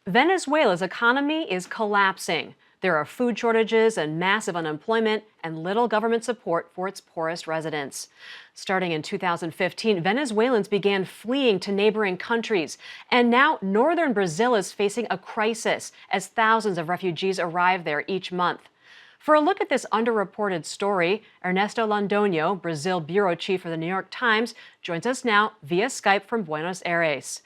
Venezuela's economy is collapsing. There are food shortages and massive unemployment and little government support for its poorest residents. Starting in 2015, Venezuelans began fleeing to neighboring countries. And now northern Brazil is facing a crisis as thousands of refugees arrive there each month. For a look at this underreported story, Ernesto Londoño, Brazil bureau chief for the New York Times, joins us now via Skype from Buenos Aires.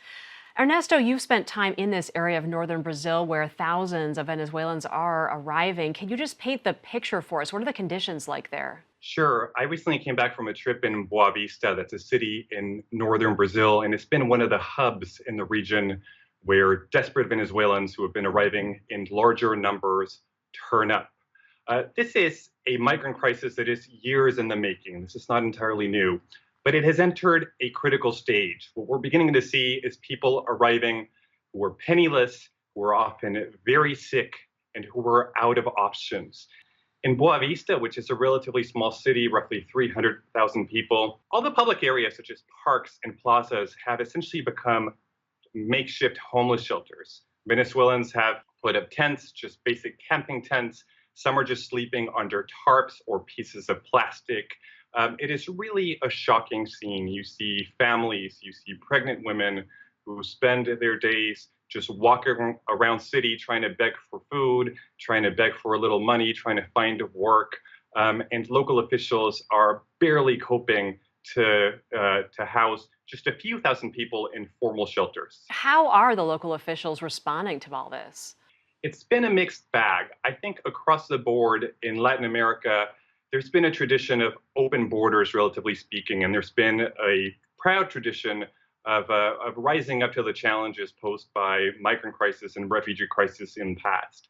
Ernesto, you've spent time in this area of northern Brazil where thousands of Venezuelans are arriving. Can you just paint the picture for us? What are the conditions like there? Sure. I recently came back from a trip in Boa Vista. That's a city in northern Brazil, and it's been one of the hubs in the region where desperate Venezuelans who have been arriving in larger numbers turn up. This is a migrant crisis that is years in the making. This is not entirely new, but it has entered a critical stage. What we're beginning to see is people arriving who are penniless, who are often very sick, and who are out of options. In Boa Vista, which is a relatively small city, roughly 300,000 people, all the public areas such as parks and plazas have essentially become makeshift homeless shelters. Venezuelans have put up tents, just basic camping tents. Some are just sleeping under tarps or pieces of plastic. It is really a shocking scene. You see families, you see pregnant women who spend their days just walking around city trying to beg for food, trying to beg for a little money, trying to find work. And local officials are barely coping to house just a few thousand people in formal shelters. How are the local officials responding to all this? It's been a mixed bag. I think across the board in Latin America, there's been a tradition of open borders, relatively speaking, and there's been a proud tradition of rising up to the challenges posed by migrant crisis and refugee crisis in the past.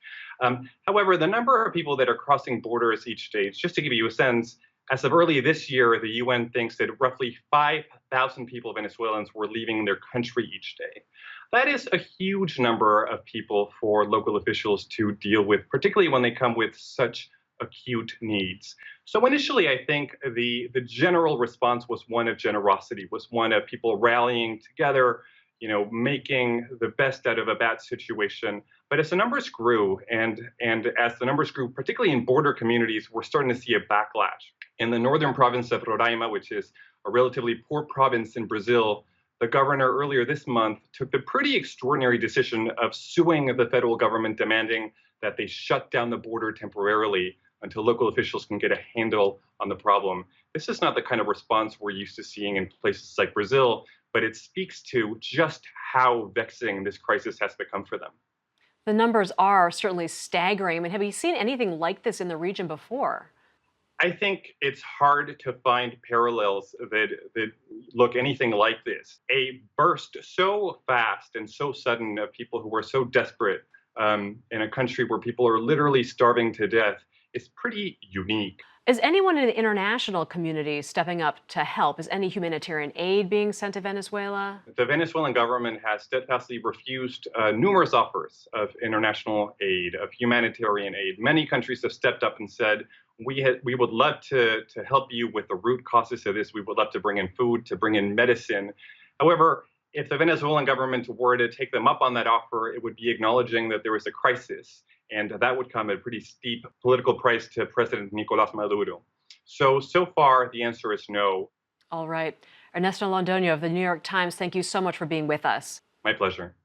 However, the number of people that are crossing borders each day, just to give you a sense, as of early this year, the UN thinks that roughly 5,000 people, Venezuelans, were leaving their country each day. That is a huge number of people for local officials to deal with, particularly when they come with such acute needs. So initially, I think the general response was one of generosity, was one of people rallying together, making the best out of a bad situation. But as the numbers grew, and as the numbers grew, particularly in border communities, we're starting to see a backlash. In the northern province of Roraima, which is a relatively poor province in Brazil, the governor earlier this month took the pretty extraordinary decision of suing the federal government, demanding that they shut down the border temporarily until local officials can get a handle on the problem. This is not the kind of response we're used to seeing in places like Brazil, but it speaks to just how vexing this crisis has become for them. The numbers are certainly staggering. I mean, have you seen anything like this in the region before? I think it's hard to find parallels that look anything like this. A burst so fast and so sudden of people who are so desperate in a country where people are literally starving to death is pretty unique. Is anyone in the international community stepping up to help? Is any humanitarian aid being sent to Venezuela? The Venezuelan government has steadfastly refused numerous offers of international aid, of humanitarian aid. Many countries have stepped up and said, we would love to help you with the root causes of this. We would love to bring in food, to bring in medicine. However, if the Venezuelan government were to take them up on that offer, it would be acknowledging that there was a crisis. And that would come at a pretty steep political price to President Nicolas Maduro. So far, the answer is no. All right. Ernesto Londoño of the New York Times, thank you so much for being with us. My pleasure.